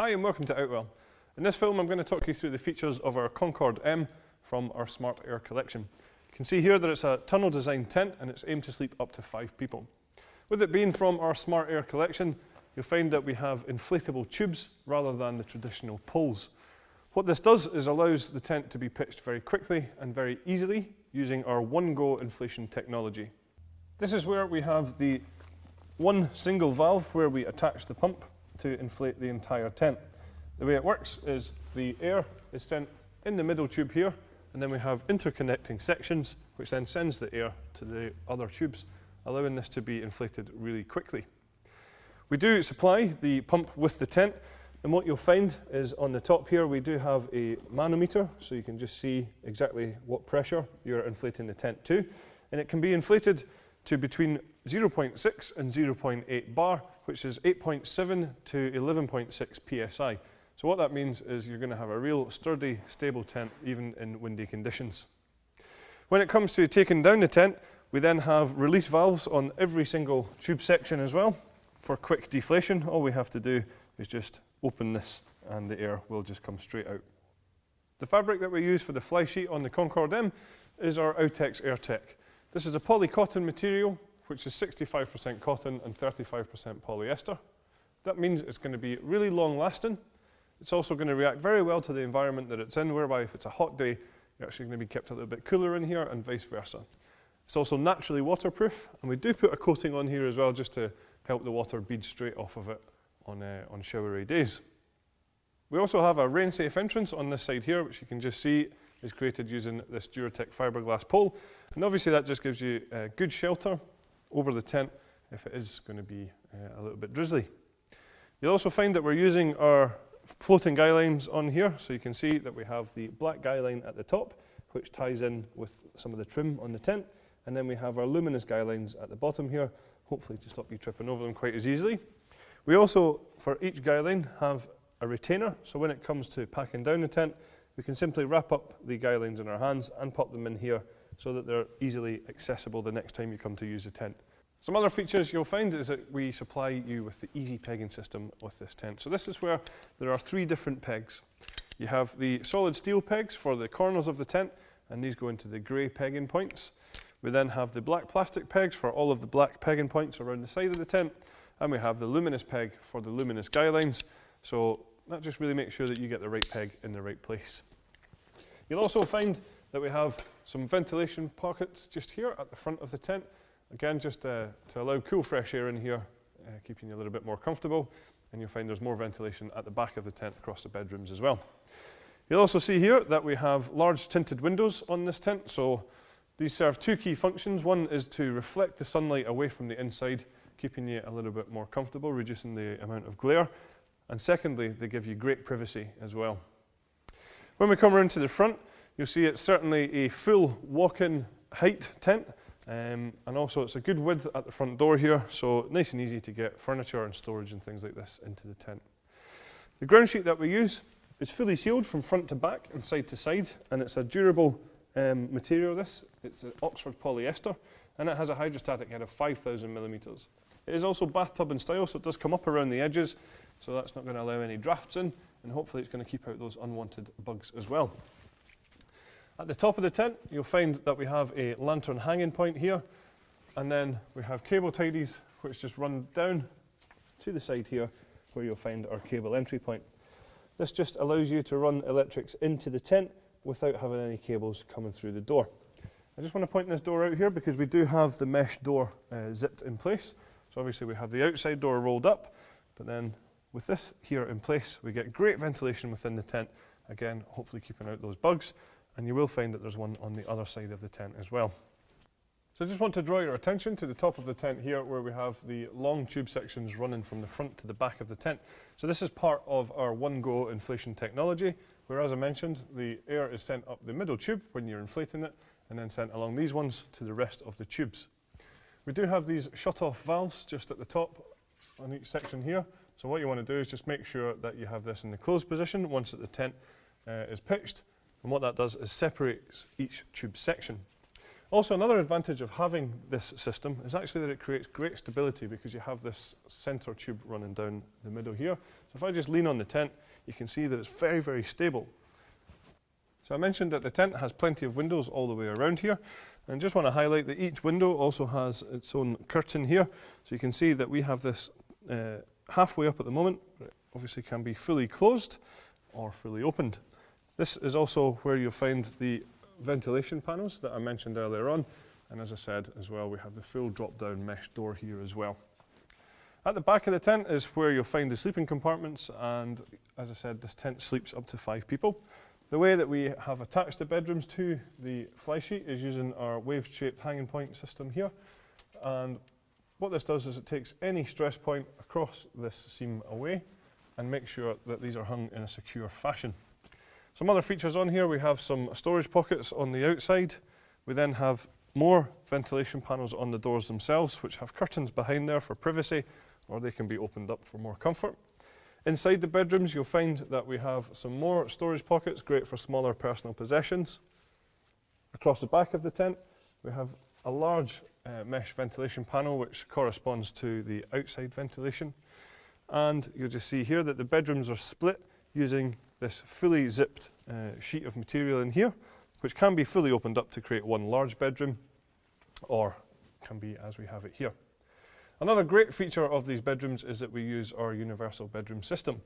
Hi and welcome to Outwell. In this film I'm going to talk you through the features of our Concorde M from our Smart Air collection. You can see here that it's a tunnel designed tent and it's aimed to sleep up to 5 people. With it being from our Smart Air collection, you'll find that we have inflatable tubes rather than the traditional poles. What this does is allows the tent to be pitched very quickly and very easily using our one-go inflation technology. This is where we have the one single valve where we attach the pump to inflate the entire tent. The way it works is the air is sent in the middle tube here, and then we have interconnecting sections which then sends the air to the other tubes, allowing this to be inflated really quickly. We do supply the pump with the tent, and what you'll find is on the top here we do have a manometer, so you can just see exactly what pressure you're inflating the tent to, and it can be inflated to between 0.6 and 0.8 bar, which is 8.7 to 11.6 psi. So what that means is you're going to have a real sturdy, stable tent even in windy conditions. When it comes to taking down the tent, we then have release valves on every single tube section as well. For quick deflation, all we have to do is just open this and the air will just come straight out. The fabric that we use for the fly sheet on the Concorde M is our Outex AirTech. This is a poly-cotton material, which is 65% cotton and 35% polyester. That means it's going to be really long-lasting. It's also going to react very well to the environment that it's in, whereby if it's a hot day, you're actually going to be kept a little bit cooler in here and vice versa. It's also naturally waterproof, and we do put a coating on here as well just to help the water bead straight off of it on showery days. We also have a rain-safe entrance on this side here, which you can just see is created using this Duratec fiberglass pole, and obviously that just gives you good shelter over the tent if it is going to be a little bit drizzly. You'll also find that we're using our floating guy lines on here, so you can see that we have the black guy line at the top, which ties in with some of the trim on the tent, and then we have our luminous guy lines at the bottom here, hopefully to stop you tripping over them quite as easily. We also, for each guy line, have a retainer, so when it comes to packing down the tent, we can simply wrap up the guy lines in our hands and pop them in here so that they're easily accessible the next time you come to use the tent. Some other features you'll find is that we supply you with the easy pegging system with this tent. So this is where there are 3 different pegs. You have the solid steel pegs for the corners of the tent, and these go into the grey pegging points. We then have the black plastic pegs for all of the black pegging points around the side of the tent, and we have the luminous peg for the luminous guy lines. So that just really makes sure that you get the right peg in the right place. You'll also find that we have some ventilation pockets just here at the front of the tent. Again, just to allow cool fresh air in here, keeping you a little bit more comfortable. And you'll find there's more ventilation at the back of the tent across the bedrooms as well. You'll also see here that we have large tinted windows on this tent. So these serve 2 key functions. One is to reflect the sunlight away from the inside, keeping you a little bit more comfortable, reducing the amount of glare. And secondly, they give you great privacy as well. When we come around to the front, you'll see it's certainly a full walk-in height tent, and also it's a good width at the front door here, so nice and easy to get furniture and storage and things like this into the tent. The ground sheet that we use is fully sealed from front to back and side to side, and it's a durable material. It's an Oxford polyester, and it has a hydrostatic head of 5,000 millimeters. It is also bathtub in style, so it does come up around the edges, so that's not going to allow any drafts in, and hopefully it's going to keep out those unwanted bugs as well. At the top of the tent, you'll find that we have a lantern hanging point here, and then we have cable tidies which just run down to the side here where you'll find our cable entry point. This just allows you to run electrics into the tent without having any cables coming through the door. I just want to point this door out here because we do have the mesh door zipped in place. So obviously we have the outside door rolled up, but then with this here in place, we get great ventilation within the tent. Again, hopefully keeping out those bugs. And you will find that there's one on the other side of the tent as well. So I just want to draw your attention to the top of the tent here where we have the long tube sections running from the front to the back of the tent. So this is part of our one-go inflation technology, where as I mentioned, the air is sent up the middle tube when you're inflating it, and then sent along these ones to the rest of the tubes. We do have these shut-off valves just at the top on each section here. So what you want to do is just make sure that you have this in the closed position once that the tent is pitched. And what that does is separates each tube section. Also, another advantage of having this system is actually that it creates great stability because you have this center tube running down the middle here. So if I just lean on the tent, you can see that it's very, very stable. So I mentioned that the tent has plenty of windows all the way around here, and just want to highlight that each window also has its own curtain here. So you can see that we have this halfway up at the moment, but it obviously can be fully closed or fully opened. This is also where you'll find the ventilation panels that I mentioned earlier on, and as I said as well, we have the full drop-down mesh door here as well. At the back of the tent is where you'll find the sleeping compartments, and as I said, this tent sleeps up to 5 people. The way that we have attached the bedrooms to the fly sheet is using our wave-shaped hanging point system here, and what this does is it takes any stress point across this seam away and makes sure that these are hung in a secure fashion. Some other features on here, we have some storage pockets on the outside. We then have more ventilation panels on the doors themselves, which have curtains behind there for privacy, or they can be opened up for more comfort. Inside the bedrooms, you'll find that we have some more storage pockets, great for smaller personal possessions. Across the back of the tent, we have a large mesh ventilation panel, which corresponds to the outside ventilation. And you'll just see here that the bedrooms are split using this fully zipped sheet of material in here, which can be fully opened up to create one large bedroom, or can be as we have it here. Another great feature of these bedrooms is that we use our universal bedroom system.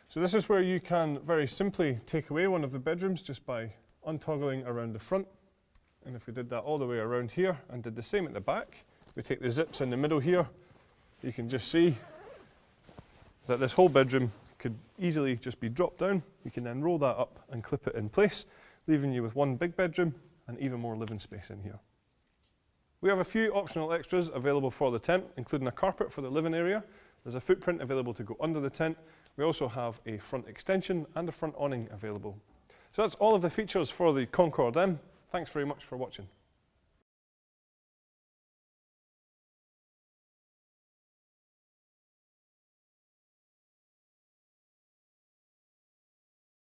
So this is where you can very simply take away one of the bedrooms just by untoggling around the front. And if we did that all the way around here and did the same at the back, we take the zips in the middle here, you can just see that this whole bedroom could easily just be dropped down. You can then roll that up and clip it in place, leaving you with one big bedroom and even more living space in here. We have a few optional extras available for the tent, including a carpet for the living area. There's a footprint available to go under the tent. We also have a front extension and a front awning available. So that's all of the features for the Concorde M. Thanks very much for watching.